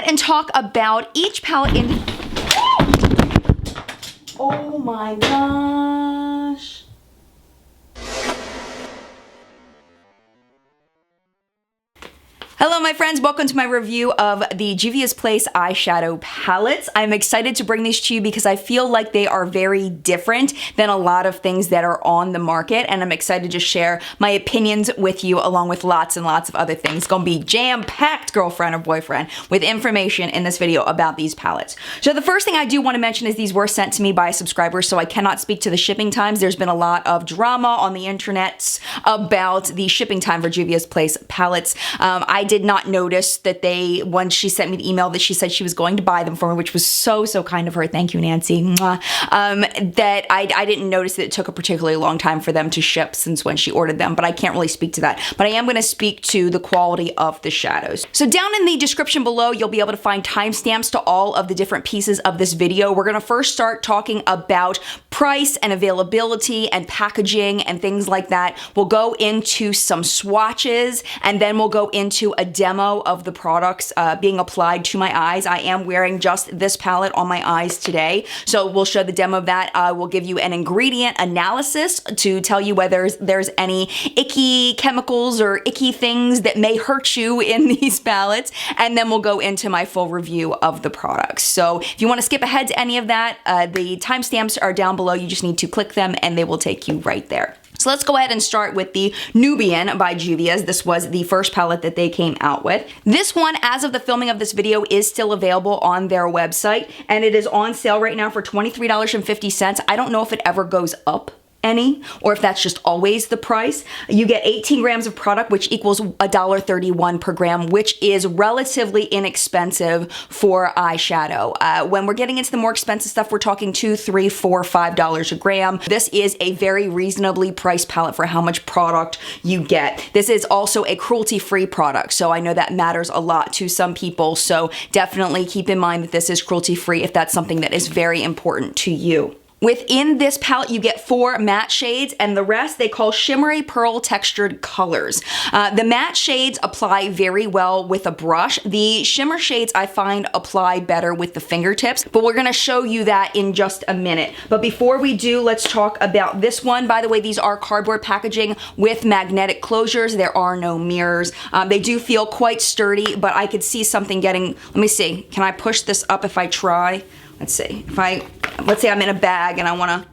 ahead and talk about each palette in... Oh my gosh. Hello my friends, welcome to my review of the Juvia's Place eyeshadow palettes. I'm excited to bring these to you because I feel like they are very different than a lot of things that are on the market, and I'm excited to share my opinions with you along with lots and lots of other things. It's gonna be jam-packed, girlfriend or boyfriend, with information in this video about these palettes. So the first thing I do want to mention is these were sent to me by subscribers, so I cannot speak to the shipping times. There's been a lot of drama on the internet about the shipping time for Juvia's Place palettes. I did not notice that once she sent me the email that she said she was going to buy them for me, which was so kind of her. Thank you, Nancy. That I didn't notice that it took a particularly long time for them to ship since when she ordered them, but I can't really speak to that. But I am going to speak to the quality of the shadows. So down in the description below, you'll be able to find timestamps to all of the different pieces of this video. We're going to first start talking about price and availability and packaging and things like that. We'll go into some swatches, and then we'll go into a demo of the products being applied to my eyes. I am wearing just this palette on my eyes today, so we'll show the demo of that. I will give you an ingredient analysis to tell you whether there's any icky chemicals or icky things that may hurt you in these palettes, and then we'll go into my full review of the products. So if you want to skip ahead to any of that, the timestamps are down below. You just need to click them and they will take you right there. So let's go ahead and start with the Nubian by Juvia. This was the first palette that they came out with. This one, as of the filming of this video, is still available on their website, and it is on sale right now for $23.50. I don't know if it ever goes up any, or if that's just always the price. You get 18 grams of product, which equals $1.31 per gram, which is relatively inexpensive for eyeshadow. When we're getting into the more expensive stuff, we're talking $2, $3, $4, $5 a gram. This is a very reasonably priced palette for how much product you get. This is also a cruelty-free product, so I know that matters a lot to some people, so definitely keep in mind that this is cruelty-free if that's something that is very important to you. Within this palette, you get 4 matte shades, and the rest they call shimmery pearl textured colors. The matte shades apply very well with a brush. The shimmer shades I find apply better with the fingertips, but we're gonna show you that in just a minute. But before we do, let's talk about this one. By the way, these are cardboard packaging with magnetic closures. There are no mirrors. They do feel quite sturdy, but I could see something getting, let me see, can I push this up if I try? Let's see, let's say I'm in a bag and I wanna,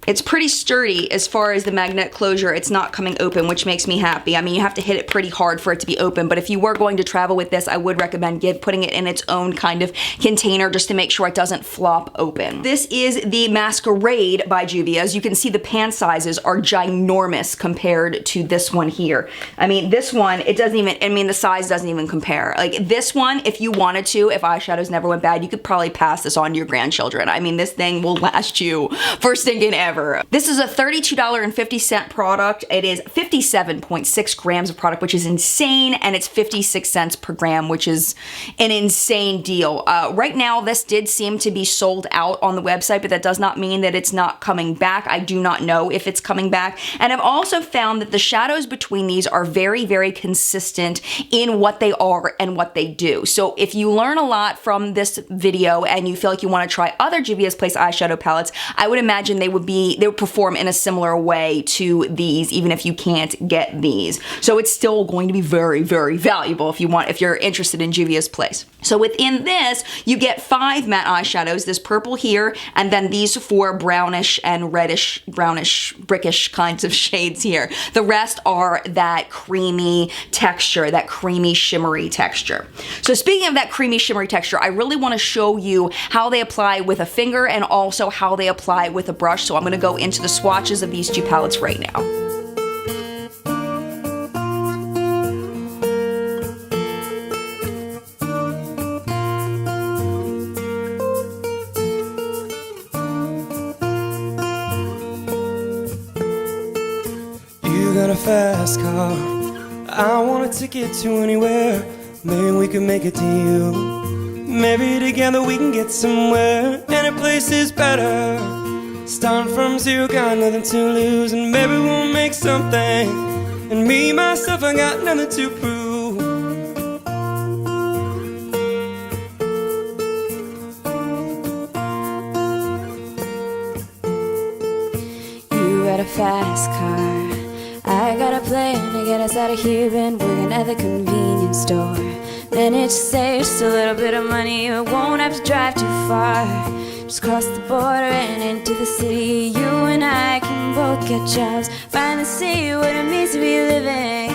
it's pretty sturdy as far as the magnet closure. It's not coming open, which makes me happy. I mean, you have to hit it pretty hard for it to be open, but if you were going to travel with this, I would recommend putting it in its own kind of container just to make sure it doesn't flop open. This is the Masquerade by Juvia. As you can see, the pan sizes are ginormous compared to this one here. I mean, this one, it doesn't even, I mean, the size doesn't even compare. Like this one, if you wanted to, if eyeshadows never went bad, you could probably pass this on to your grandchildren. I mean, this thing will last you for stinking ever. This is a $32.50 product. It is 57.6 grams of product, which is insane, and it's 56 cents per gram, which is an insane deal. Right now, this did seem to be sold out on the website, but that does not mean that it's not coming back. I do not know if it's coming back. And I've also found that the shadows between these are very consistent in what they are and what they do. So if you learn a lot from this video and you feel like you want to try other Juvia's Place eyeshadow palettes, I would imagine they would perform in a similar way to these, even if you can't get these. So it's still going to be very valuable if you're interested in Juvia's Place. So within this, you get 5 matte eyeshadows, this purple here, and then these 4 brownish and reddish, brownish, brickish kinds of shades here. The rest are that creamy texture, that creamy shimmery texture. So speaking of that creamy shimmery texture, I really want to show you how they apply with a finger and also how they apply with a brush. So I'm going to go into the swatches of these 2 palettes right now. You got a fast car, I want a ticket to anywhere. Maybe we can make a deal. Maybe together we can get somewhere. Any place is better. Starting from zero, got nothing to lose, and maybe we'll make something. And me, myself, I got nothing to prove. fast car. I got a plan to get us out of here. Been working at the convenience store. Managed to save just a little bit of money. We won't have to drive too far. Just cross the border and into the city. You and I can both get jobs. Finally see what it means to be living.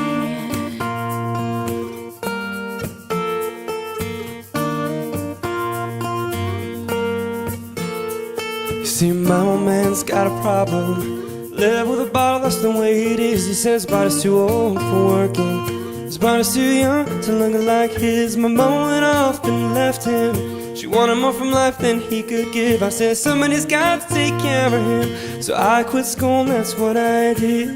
See, my old man's got a problem. Live with a bottle, that's the way it is. He says his body's too old for working. His body's too young to look like his. My mom went off and left him. She wanted more from life than he could give. I said somebody's got to take care of him. So I quit school and that's what I did.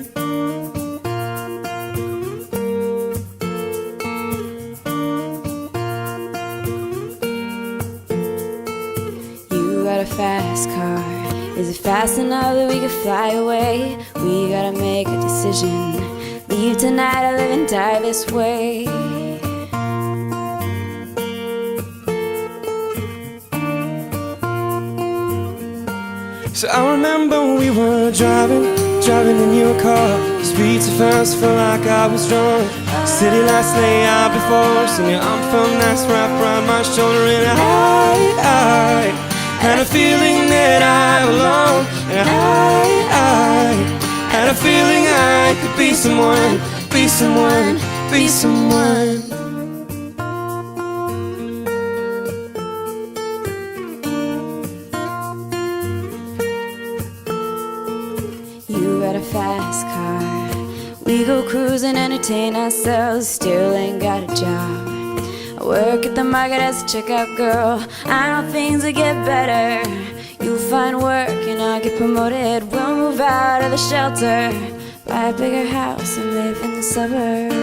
You got a fast car. Is it fast enough that we could fly away? We gotta make a decision. Leave tonight or live and die this way. So I remember we were driving in your car. The speed so fast, felt like I was drunk. City lights lay out before us, and your arm felt nice wrapped around my shoulder. And I had a feeling that I belonged. And I had a feeling I could be someone, be someone, be someone. You got a fast car. We go cruising, entertain ourselves. Still ain't got a job. I work at the market as a checkout girl. I know things will get better. You'll find work and I'll get promoted. We'll move out of the shelter, buy a bigger house and live in the suburbs.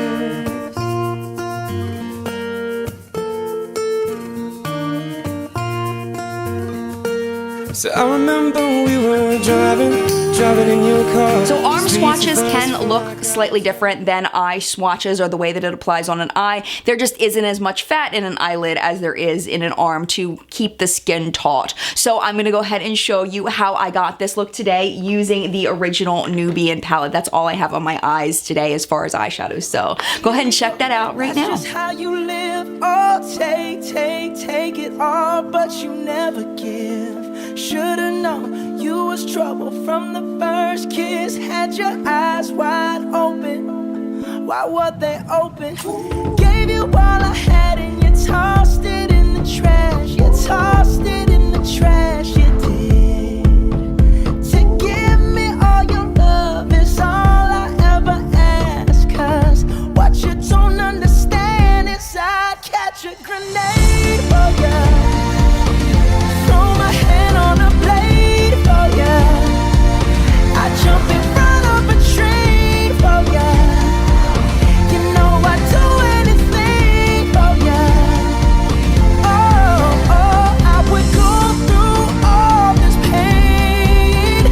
So I remember we were driving in your car. So arm swatches can look slightly different than eye swatches, or the way that it applies on an eye. There just isn't as much fat in an eyelid as there is in an arm to keep the skin taut. So I'm gonna go ahead and show you how I got this look today using the original Nubian palette. That's all I have on my eyes today as far as eyeshadows. So go ahead and check that out right now. That's just how you live. Oh, take it all, but you never give. Should've known you was trouble from the first kiss. Had your eyes wide open. Why were they open? Gave you all I had and you tossed it in the trash. You tossed it in the trash, you did. To give me all your love is all I ever ask. 'Cause what you don't understand is I'd catch a grenade for ya. Throw my hand on a blade for ya. I jump in front of a train for ya. You know I'd do anything for ya. Oh, I would go through all this pain.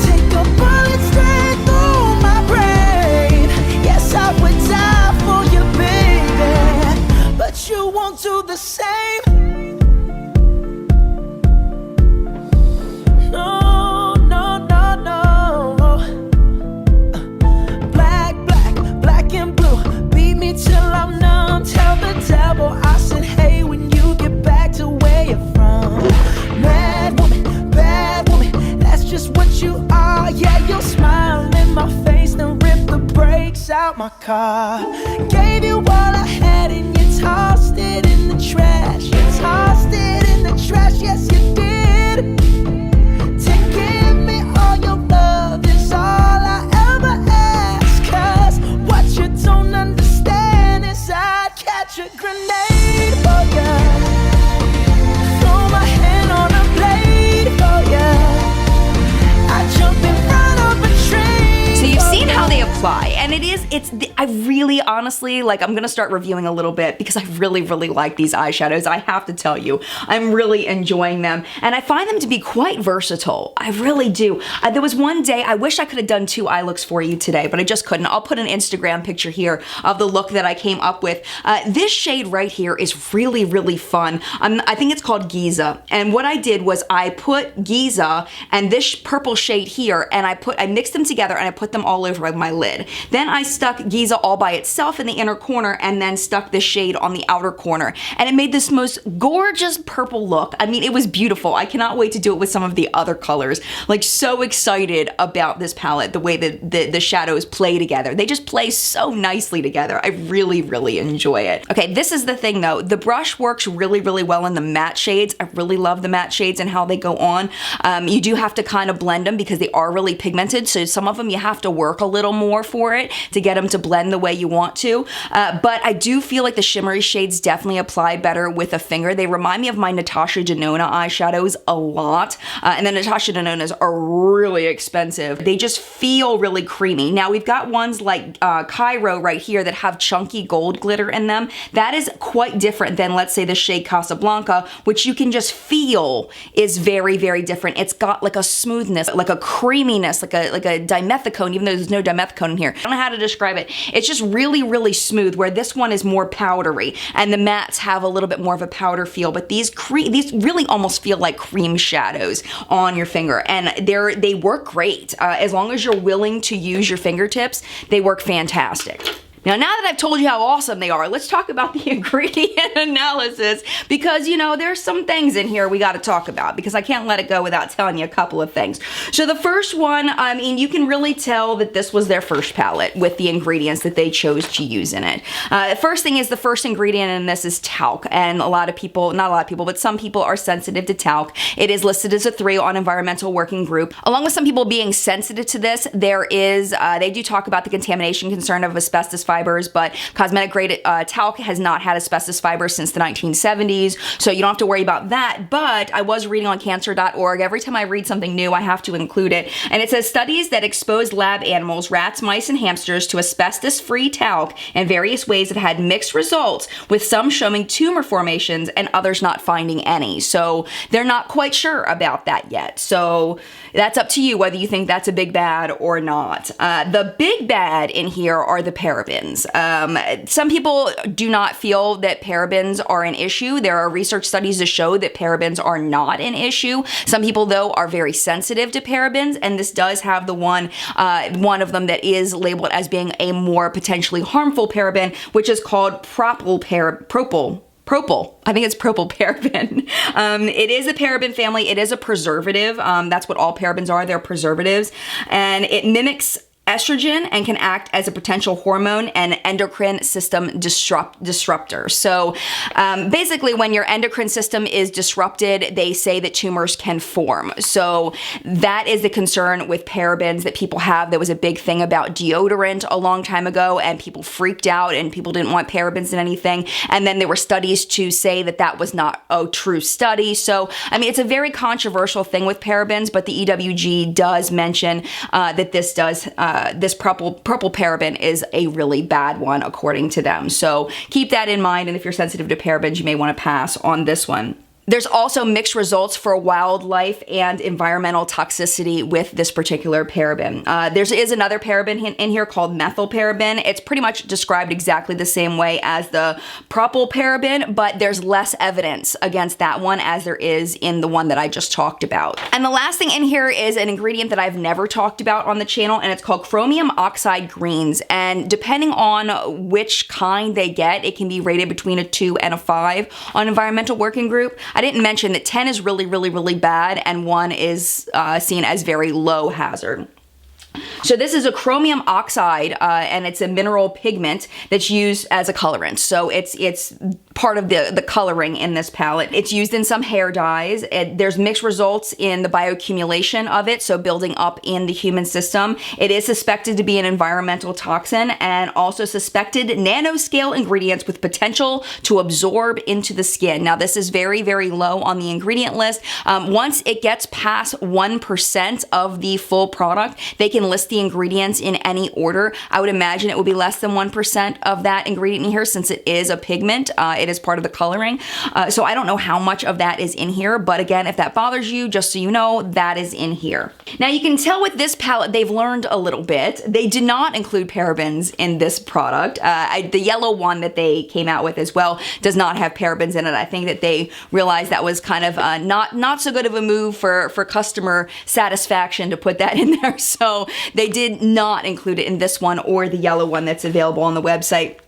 Take a bullet straight through my brain. Yes, I would die for you, baby. But you won't do the same. I said, hey, when you get back to where you're from. Bad woman, that's just what you are. Yeah, you'll smile in my face, then rip the brakes out my car. Gave you all I had and you tossed it in the trash. You tossed it in the trash, yes you did. To give me all your love is all I ever ask. 'Cause what you don't understand is I'd catch a grenade for ya. Throw my hand on a blade for ya. I jump in front of a train. So you've seen how they apply, and it's I really honestly, like, I'm gonna start reviewing a little bit because I really, really like these eyeshadows. I have to tell you, I'm really enjoying them. And I find them to be quite versatile. I really do. There was one day, I wish I could have done 2 eye looks for you today, but I just couldn't. I'll put an Instagram picture here of the look that I came up with. This shade right here is really, really fun. I think it's called Giza. And what I did was I put Giza and this purple shade here, and I mixed them together and I put them all over my lid. Then I stuck Giza all by itself in the inner corner and then stuck this shade on the outer corner. And it made this most gorgeous purple look. I mean, it was beautiful. I cannot wait to do it with some of the other colors. Like, so excited about this palette, the way that the shadows play together. They just play so nicely together. I really, really enjoy it. Okay, this is the thing though. The brush works really, really well in the matte shades. I really love the matte shades and how they go on. You do have to kind of blend them because they are really pigmented. So some of them you have to work a little more for it to get them to blend the way you want to. But I do feel like the shimmery shades definitely apply better with a finger. They remind me of my Natasha Denona eyeshadows a lot. And the Natasha Denonas are really expensive. They just feel really creamy. Now we've got ones like Cairo right here that have chunky gold glitter in them. That is quite different than, let's say, the shade Casablanca, which you can just feel is very, very different. It's got like a smoothness, like a creaminess, like a dimethicone, even though there's no dimethicone in here. I don't know how to describe it. It's just really, really smooth, where this one is more powdery and the mattes have a little bit more of a powder feel, but these really almost feel like cream shadows on your finger, and they work great. As long as you're willing to use your fingertips, they work fantastic. Now that I've told you how awesome they are, let's talk about the ingredient analysis, because, you know, there's some things in here we got to talk about, because I can't let it go without telling you a couple of things. So the first one, I mean, you can really tell that this was their first palette with the ingredients that they chose to use in it. The first thing is, the first ingredient in this is talc, and not a lot of people, but some people are sensitive to talc. It is listed as a 3 on Environmental Working Group. Along with some people being sensitive to this, there is, they do talk about the contamination concern of asbestos fibers, but cosmetic grade talc has not had asbestos fibers since the 1970s, so you don't have to worry about that. But I was reading on cancer.org. Every time I read something new, I have to include it. And it says studies that exposed lab animals, rats, mice, and hamsters to asbestos-free talc in various ways have had mixed results, with some showing tumor formations and others not finding any. So they're not quite sure about that yet. So that's up to you whether you think that's a big bad or not. The big bad in here are the parabens. Some people do not feel that parabens are an issue. There are research studies to show that parabens are not an issue. Some people, though, are very sensitive to parabens, and this does have the one of them that is labeled as being a more potentially harmful paraben, which is called propyl. I think it's propylparaben. It is a paraben family. It is a preservative. That's what all parabens are. They're preservatives, and it mimics estrogen and can act as a potential hormone and endocrine system disruptor. So basically, when your endocrine system is disrupted, they say that tumors can form. So that is the concern with parabens that people have. There was a big thing about deodorant a long time ago, and people freaked out and people didn't want parabens in anything. And then there were studies to say that that was not a true study. So, I mean, it's a very controversial thing with parabens, but the EWG does mention that this propylparaben is a really bad one, according to them. So keep that in mind, and if you're sensitive to parabens, you may want to pass on this one. There's also mixed results for wildlife and environmental toxicity with this particular paraben. There is another paraben in here called methylparaben. It's pretty much described exactly the same way as the propylparaben, but there's less evidence against that one as there is in the one that I just talked about. And the last thing in here is an ingredient that I've never talked about on the channel, and it's called chromium oxide greens. And depending on which kind they get, it can be rated between a 2 and a 5 on Environmental Working Group. I didn't mention that 10 is really, really, really bad, and 1 is seen as very low hazard. So this is a chromium oxide, and it's a mineral pigment that's used as a colorant. So it's part of the coloring in this palette. It's used in some hair dyes. There's mixed results in the bioaccumulation of it, so building up in the human system. It is suspected to be an environmental toxin, and also suspected nanoscale ingredients with potential to absorb into the skin. Now this is very, very low on the ingredient list. Once it gets past 1% of the full product, they can can list the ingredients in any order. I would imagine it would be less than 1% of that ingredient in here since it is a pigment. It is part of the coloring. So I don't know how much of that is in here, but again, if that bothers you, just so you know, that is in here. Now you can tell with this palette, they've learned a little bit. They did not include parabens in this product. The yellow one that they came out with as well does not have parabens in it. I think that they realized that was kind of not so good of a move for customer satisfaction to put that in there. So they did not include it in this one or the yellow one that's available on the website.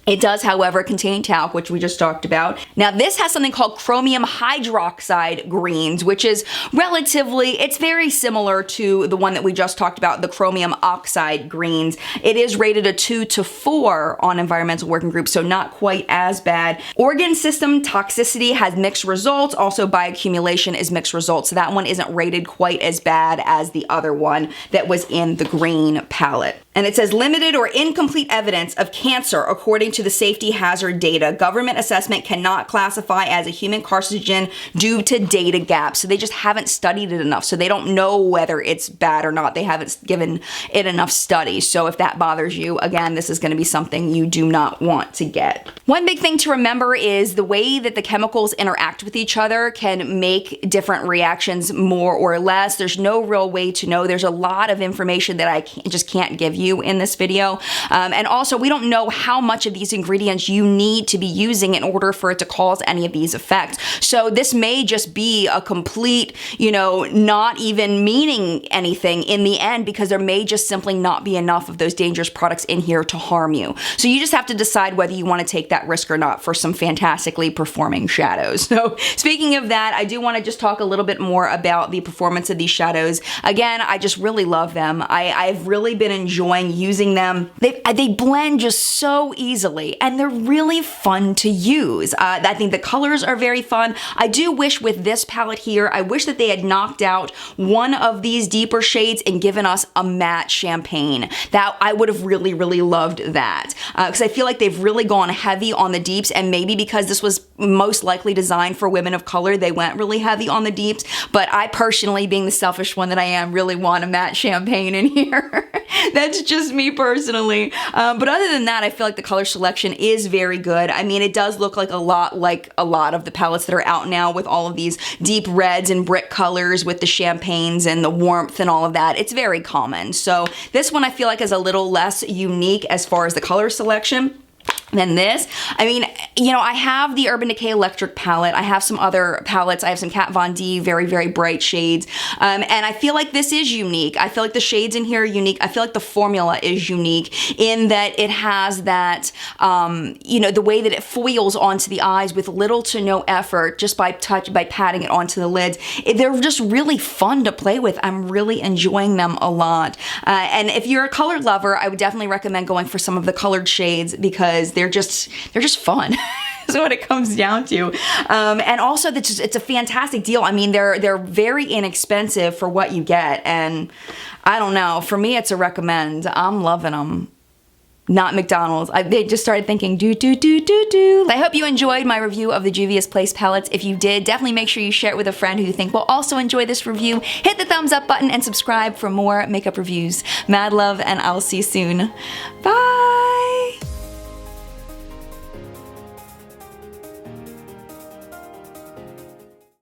It does, however, contain talc, which we just talked about. Now, this has something called chromium hydroxide greens, which is relatively, it's very similar to the one that we just talked about, the chromium oxide greens. It is rated a 2 to 4 on environmental working group, so not quite as bad. Organ system toxicity has mixed results. Also, bioaccumulation is mixed results. So that one isn't rated quite as bad as the other one that was in the green palette. And it says limited or incomplete evidence of cancer according to the safety hazard data. Government assessment cannot classify as a human carcinogen due to data gaps. So they just haven't studied it enough. So they don't know whether it's bad or not. They haven't given it enough studies. So if that bothers you, again, this is going to be something you do not want to get. One big thing to remember is the way that the chemicals interact with each other can make different reactions more or less. There's no real way to know. There's a lot of information that I just can't give you in this video. And also, we don't know how much of these ingredients you need to be using in order for it to cause any of these effects. So this may just be a complete, not even meaning anything in the end, because there may just simply not be enough of those dangerous products in here to harm you. So you just have to decide whether you want to take that risk or not for some fantastically performing shadows. So speaking of that, I do want to just talk a little bit more about the performance of these shadows. Again, I just really love them. I've really been enjoying using them. They blend just so easily and they're really fun to use. I think the colors are very fun. I do wish with this palette here, I wish that they had knocked out one of these deeper shades and given us a matte champagne. That I would have really, really loved that. Because I feel like they've really gone heavy on the deeps, and maybe because this was most likely designed for women of color, they went really heavy on the deeps. But I personally, being the selfish one that I am, really want a matte champagne in here. That's just me personally. But other than that, I feel like the color selection is very good. I mean, it does look like a lot of the palettes that are out now with all of these deep reds and brick colors with the champagnes and the warmth and all of that. It's very common. So this one I feel like is a little less unique as far as the color selection than this. I mean, I have the Urban Decay Electric palette. I have some other palettes. I have some Kat Von D, very, very bright shades. And I feel like this is unique. I feel like the shades in here are unique. I feel like the formula is unique in that it has that, the way that it foils onto the eyes with little to no effort just by patting it onto the lids. They're just really fun to play with. I'm really enjoying them a lot. And if you're a color lover, I would definitely recommend going for some of the colored shades because they're just fun. Is what it comes down to. And also it's a fantastic deal. I mean, they're very inexpensive for what you get, and I don't know, for me it's a recommend. I'm loving them. Not McDonald's. They just started thinking do. I hope you enjoyed my review of the Juvia's Place palettes. If you did, definitely make sure you share it with a friend who you think will also enjoy this review. Hit the thumbs up button and subscribe for more makeup reviews. Mad love, and I'll see you soon. Bye!